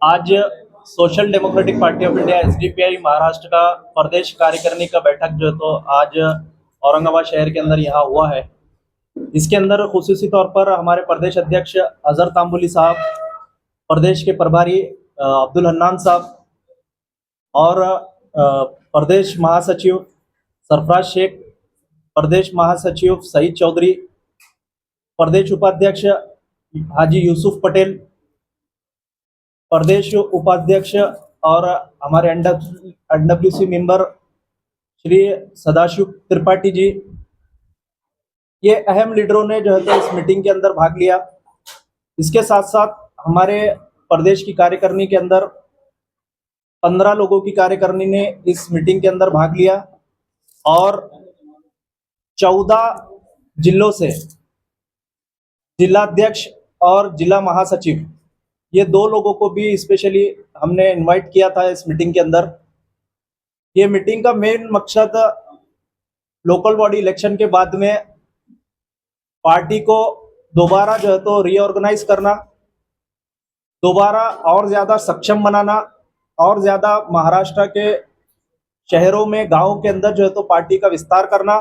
आज social democratic party of India SDPI Maharashtra का प्रदेश कार्यकारिणी का बैठक जो है तो आज औरंगाबाद शहर के अंदर यहाँ हुआ है। इसके अंदर खुसूसी तौर पर हमारे प्रदेश अध्यक्ष अजहर तांबुली साहब, प्रदेश के प्रभारी अब्दुल हन्नान साहब और प्रदेश महासचिव सरफराज शेख, प्रदेश महासचिव सईद चौधरी, प्रदेश उपाध्यक्ष हाजी यूसुफ पटेल, प्रदेश उपाध्यक्ष और हमारे एनडब्ल्यूसी मेंबर श्री सदाशिव त्रिपाठी जी, ये अहम लीडरों ने जो है तो इस मीटिंग के अंदर भाग लिया। इसके साथ साथ हमारे प्रदेश की कार्यकारिणी के अंदर 15 लोगों की कार्यकारिणी ने इस मीटिंग के अंदर भाग लिया और 14 जिलों से जिलाध्यक्ष और जिला महासचिव, ये 2 लोगों को भी स्पेशली हमने इनवाइट किया था इस मीटिंग के अंदर। ये मीटिंग का मेन मकसद लोकल बॉडी इलेक्शन के बाद में पार्टी को दोबारा जो है तो रीऑर्गेनाइज करना, दोबारा और ज्यादा सक्षम बनाना और ज्यादा महाराष्ट्र के शहरों में, गांवों के अंदर जो है तो पार्टी का विस्तार करना,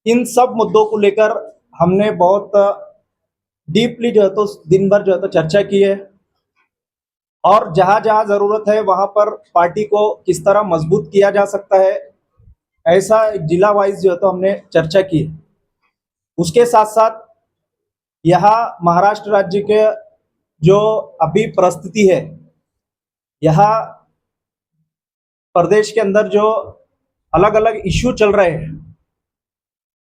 इन सब मुद्दों को लेकर हमने बहुत डीपली जो है तो दिन भर जो है तो चर्चा की है और जहां जहां जरूरत है वहां पर पार्टी को किस तरह मजबूत किया जा सकता है, ऐसा जिला वाइज जो है तो हमने चर्चा की है। उसके साथ साथ यहाँ महाराष्ट्र राज्य के जो अभी परिस्थिति है, यहाँ प्रदेश के अंदर जो अलग अलग इश्यू चल रहे हैं,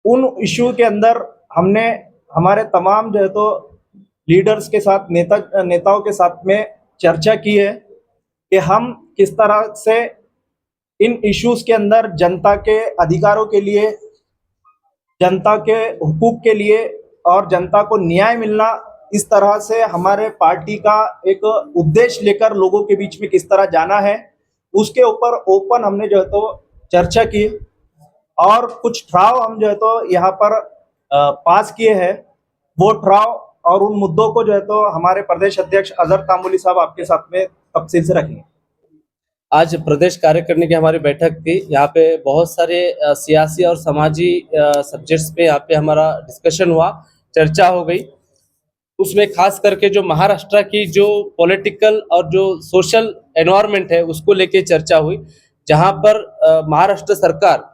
उन इश्यू के अंदर हमने हमारे तमाम जो है तो लीडर्स के साथ, नेताओं के साथ में चर्चा की है कि हम किस तरह से इन इश्यूज के अंदर जनता के अधिकारों के लिए, जनता के हुकूक के लिए और जनता को न्याय मिलना, इस तरह से हमारे पार्टी का एक उद्देश्य लेकर लोगों के बीच में किस तरह जाना है, उसके ऊपर ओपन हमने जो है तो चर्चा की और कुछ ठराव हम जो है तो यहाँ पर पास किए हैं। वो ठराव और उन मुद्दों को जो है तो हमारे प्रदेश अध्यक्ष अजहर तांबुली साहब आपके साथ में तफसील से रखेंगे। आज प्रदेश कार्यकारिणी की हमारी बैठक थी। यहाँ पे बहुत सारे सियासी और समाजी सब्जेक्ट्स पे यहाँ पे हमारा डिस्कशन हुआ, चर्चा हो गई। उसमें खास करके जो महाराष्ट्र की जो पॉलिटिकल और जो सोशल एनवायरनमेंट है उसको लेके चर्चा हुई, जहाँ पर महाराष्ट्र सरकार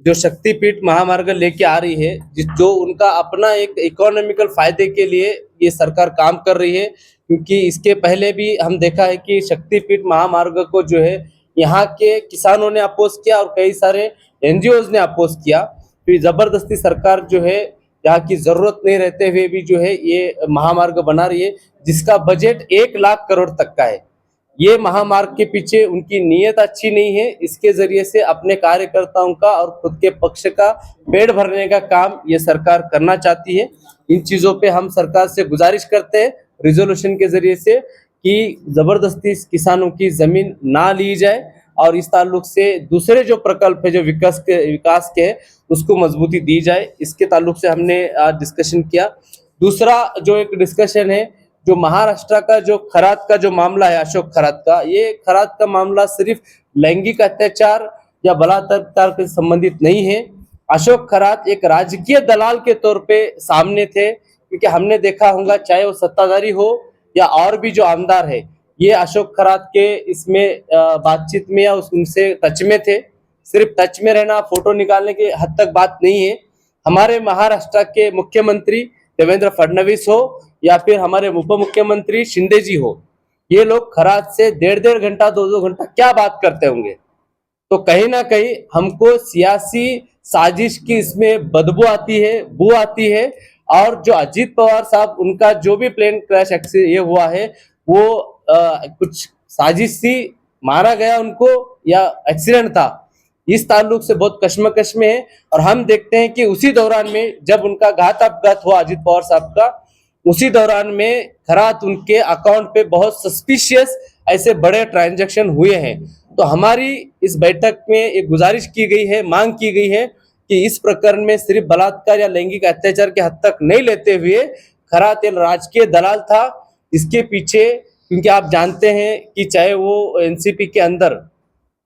जो शक्तिपीठ महामार्ग लेके आ रही है, जो उनका अपना एक इकोनॉमिकल फायदे के लिए ये सरकार काम कर रही है। क्योंकि इसके पहले भी हम देखा है कि शक्तिपीठ महामार्ग को जो है यहाँ के किसानों ने अपोज किया और कई सारे एनजीओज ने अपोज किया। फिर जबरदस्ती सरकार जो है यहाँ की जरूरत नहीं रहते हुए भी जो है ये महामार्ग बना रही है, जिसका बजट 1 लाख करोड़ तक का है। ये महामार्ग के पीछे उनकी नीयत अच्छी नहीं है। इसके जरिए से अपने कार्यकर्ताओं का और खुद के पक्ष का पेट भरने का काम ये सरकार करना चाहती है। इन चीजों पे हम सरकार से गुजारिश करते हैं रिजोल्यूशन के जरिए से कि जबरदस्ती किसानों की जमीन ना ली जाए और इस ताल्लुक से दूसरे जो प्रकल्प है जो विकास के है उसको मजबूती दी जाए। इसके ताल्लुक से हमने आज डिस्कशन किया। दूसरा जो एक डिस्कशन है, जो महाराष्ट्र का जो खरात का जो मामला है, अशोक खरात का, ये खरात का मामला सिर्फ लैंगिक अत्याचार या बलात्कार से संबंधित नहीं है। अशोक खरात एक राजकीय दलाल के तौर पे सामने थे, क्योंकि हमने देखा होगा चाहे वो सत्ताधारी हो या और भी जो आमदार है, ये अशोक खरात के इसमें बातचीत में या उनसे टच में थे। सिर्फ टच में रहना, फोटो निकालने के हद तक बात नहीं है। हमारे महाराष्ट्र के मुख्यमंत्री देवेंद्र फडणवीस हो या फिर हमारे उप मुख्यमंत्री शिंदे जी हो, ये लोग खरात से 1.5 घंटा 2 घंटा क्या बात करते होंगे। तो कहीं ना कहीं हमको सियासी साजिश की इसमें बदबू आती है, बू आती है। और जो अजीत पवार साहब, उनका जो भी प्लेन क्रैश ये हुआ है, वो कुछ साजिश सी मारा गया उनको या एक्सीडेंट था, इस ताल्लुक से बहुत कश्मकश में है। और हम देखते हैं कि उसी दौरान में जब उनका घात अपघात हुआ अजीत पवार साहब का, उसी दौरान में खरात उनके अकाउंट पे बहुत सस्पिशियस ऐसे बड़े ट्रांजैक्शन हुए हैं। तो हमारी इस बैठक में एक गुजारिश की गई है, मांग की गई है कि इस प्रकरण में सिर्फ बलात्कार या लैंगिक अत्याचार के हद तक नहीं लेते हुए खरात एक राजकीय दलाल था, इसके पीछे क्योंकि आप जानते हैं कि चाहे वो एनसीपी के अंदर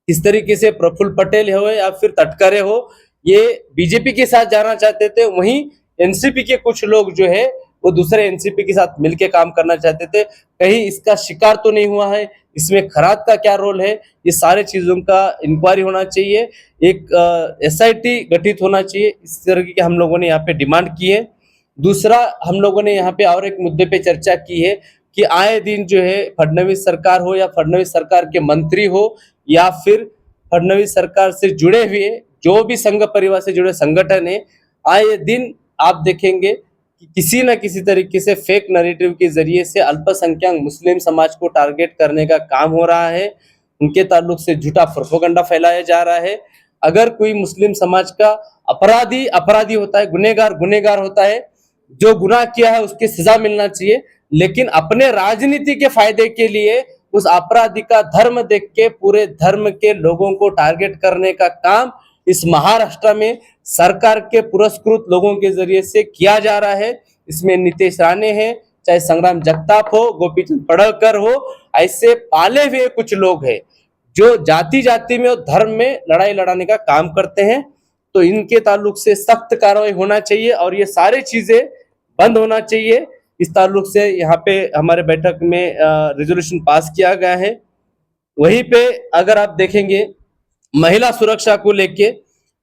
किस तरीके से प्रफुल्ल पटेल हो या फिर तटकरे हो, ये बीजेपी के साथ जाना चाहते थे, वहीं एनसीपी के कुछ लोग जो है वो दूसरे एनसीपी के साथ मिलकर काम करना चाहते थे। कहीं इसका शिकार तो नहीं हुआ है, इसमें खरात का क्या रोल है, ये सारे चीजों का इंक्वायरी होना चाहिए, एक एसआईटी गठित होना चाहिए। इस तरह की हम लोगों ने यहाँ पे डिमांड की है। दूसरा, हम लोगों ने यहाँ पे और एक मुद्दे पे चर्चा की है कि आए दिन जो है फडणवीस सरकार हो या फडणवीस सरकार के मंत्री हो या फिर फडणवीस सरकार से जुड़े हुए जो भी संघ परिवार से जुड़े संगठन है, आए दिन आप देखेंगे कि किसी न किसी तरीके से फेक नैरेटिव के जरिए से अल्पसंख्यक मुस्लिम समाज को टारगेट करने का काम हो रहा है, उनके ताल्लुक से झूठा प्रोपेगेंडा फैलाया जा रहा है। अगर कोई मुस्लिम समाज का अपराधी अपराधी होता है, गुनहगार गुनहगार होता है, जो गुनाह किया है उसकी सजा मिलना चाहिए, लेकिन अपने राजनीति के फायदे के लिए उस अपराधी का धर्म देख के पूरे धर्म के लोगों को टारगेट करने का काम इस महाराष्ट्र में सरकार के पुरस्कृत लोगों के जरिए से किया जा रहा है। इसमें नीतीश राणे है, चाहे संग्राम जगताप हो, गोपीचंद पडळकर हो, ऐसे पाले हुए कुछ लोग हैं जो जाति जाति में और धर्म में लड़ाई लड़ाने का काम करते हैं। तो इनके ताल्लुक से सख्त कार्रवाई होना चाहिए और ये सारी चीजें बंद होना चाहिए। इस ताल्लुक से यहाँ पे हमारे बैठक में रेजोल्यूशन पास किया गया है। वहीं पे अगर आप देखेंगे महिला सुरक्षा को लेके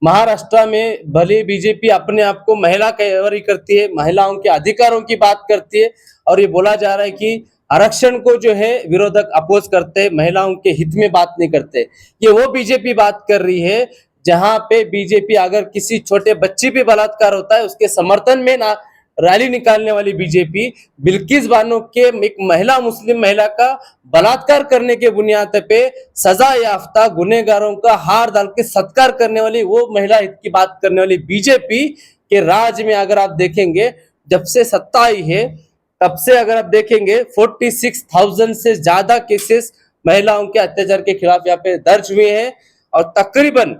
महाराष्ट्र में भले बीजेपी अपने आप को महिला कैवरी करती है, महिलाओं के अधिकारों की बात करती है और ये बोला जा रहा है कि आरक्षण को जो है विरोधक अपोज करते हैं, महिलाओं के हित में बात नहीं करते। ये वो बीजेपी बात कर रही है जहां पे बीजेपी अगर किसी छोटे बच्ची पे बलात्कार होता है उसके समर्थन में ना रैली निकालने वाली बीजेपी बिल्किस बानो के एक महिला मुस्लिम महिला का बलात्कार करने के बुनियाद पे सजा याफ्ता गुनहगारों का हार डाल के सत्कार करने वाली वो महिला हित की बात करने वाली बीजेपी के राज्य में अगर आप देखेंगे जब से सत्ता आई है तब से अगर आप देखेंगे 46,000 से ज्यादा केसेस महिलाओं के अत्याचार के खिलाफ यहाँ पे दर्ज हुए हैं और तकरीबन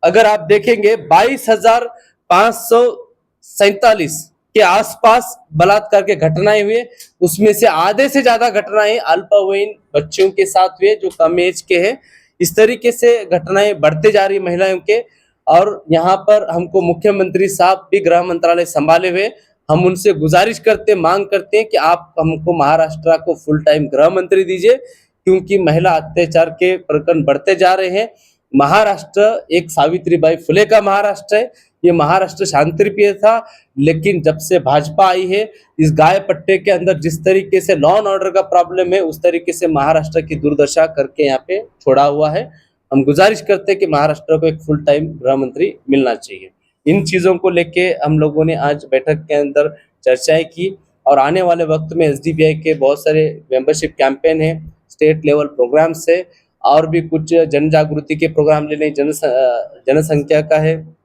अगर आप देखेंगे 22,547 के आसपास बलात्कार के घटनाएं हुए, उसमें से आधे से ज्यादा घटनाएं अल्पवयीन बच्चों के साथ हुए जो कम एज के हैं। इस तरीके से घटनाएं बढ़ते जा रही महिलाओं के और यहाँ पर हमको मुख्यमंत्री साहब भी गृह मंत्रालय संभाले हुए, हम उनसे गुजारिश करते मांग करते हैं कि आप हमको महाराष्ट्र को फुल टाइम गृह मंत्री दीजिए क्योंकि महिला अत्याचार के प्रकरण बढ़ते जा रहे हैं। महाराष्ट्र एक सावित्रीबाई फुले का महाराष्ट्र है, ये महाराष्ट्र शांतिप्रिय था, लेकिन जब से भाजपा आई है इस गाय पट्टे के अंदर जिस तरीके से लॉ एंड ऑर्डर का प्रॉब्लम है उस तरीके से महाराष्ट्र की दुर्दशा करके यहाँ पे छोड़ा हुआ है। हम गुजारिश करते हैं कि महाराष्ट्र को एक फुल टाइम गृह मंत्री मिलना चाहिए। इन चीजों को लेके हम लोगों ने आज बैठक के अंदर चर्चाएं की और आने वाले वक्त में एसडीपीआई के बहुत सारे मेंबरशिप कैंपेन है, स्टेट लेवल प्रोग्राम्स है और भी कुछ जन जागृति के प्रोग्राम लेने जनसंख्या का है।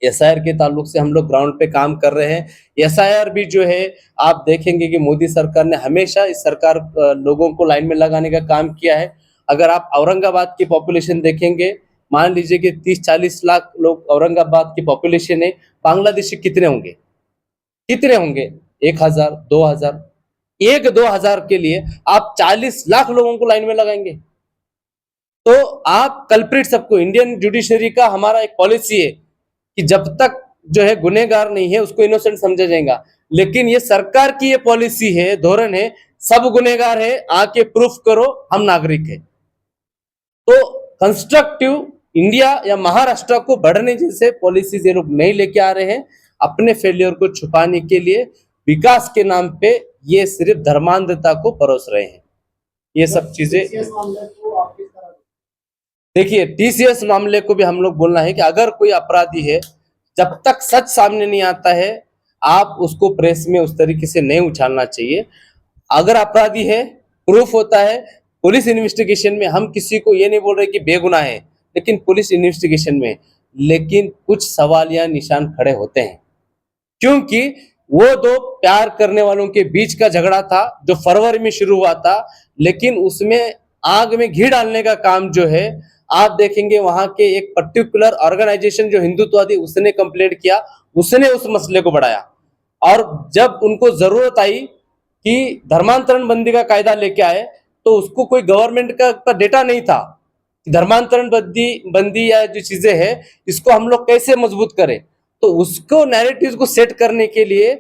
एसआईआर के ताल्लुक से हम लोग ग्राउंड पे काम कर रहे हैं। एसआईआर भी जो है आप देखेंगे कि मोदी सरकार ने हमेशा इस सरकार लोगों को लाइन में लगाने का काम किया है। अगर आप औरंगाबाद की पॉपुलेशन देखेंगे, मान लीजिए कि 30-40 लाख लोग औरंगाबाद की पॉपुलेशन है, बांग्लादेशी कितने होंगे? 1000, 2000, 1-2 हजार के लिए आप 40 लाख लोगों को लाइन में लगाएंगे तो आप कल्प्रिट सबको, इंडियन जुडिशरी का हमारा एक पॉलिसी है कि जब तक जो है गुनहगार नहीं है उसको इनोसेंट समझा जाएगा, लेकिन ये सरकार की ये पॉलिसी है, धोरण है, सब गुनहगार है, आके प्रूफ करो हम नागरिक है। तो कंस्ट्रक्टिव इंडिया या महाराष्ट्र को बढ़ने जैसे पॉलिसीज ये लोग नहीं लेके आ रहे हैं, अपने फेलियर को छुपाने के लिए विकास के नाम पे ये सिर्फ धर्मांधता को परोस रहे हैं। ये सब चीजें देखिए, टीसीएस मामले को भी हम लोग बोलना है कि अगर कोई अपराधी है, जब तक सच सामने नहीं आता है आप उसको प्रेस में उस तरीके से नहीं उछालना चाहिए। अगर अपराधी है, प्रूफ होता है, पुलिस इन्वेस्टिगेशन में हम किसी को ये नहीं बोल रहे कि बेगुनाह है, लेकिन पुलिस इन्वेस्टिगेशन में लेकिन कुछ सवालिया निशान खड़े होते हैं क्योंकि वो दो प्यार करने वालों के बीच का झगड़ा था जो फरवरी में शुरू हुआ था, लेकिन उसमें आग में घी डालने का काम जो है आप देखेंगे वहां के एक पर्टिकुलर ऑर्गेनाइजेशन जो हिंदुत्ववादी उसने कंप्लेंट किया, उसने उस मसले को बढ़ाया और जब उनको जरूरत आई कि धर्मांतरण बंदी का कायदा लेके आए तो उसको कोई गवर्नमेंट का डेटा नहीं था। धर्मांतरण बंदी या जो चीजें हैं इसको हम लोग कैसे मजबूत करें, तो उसको नैरेटिव को सेट करने के लिए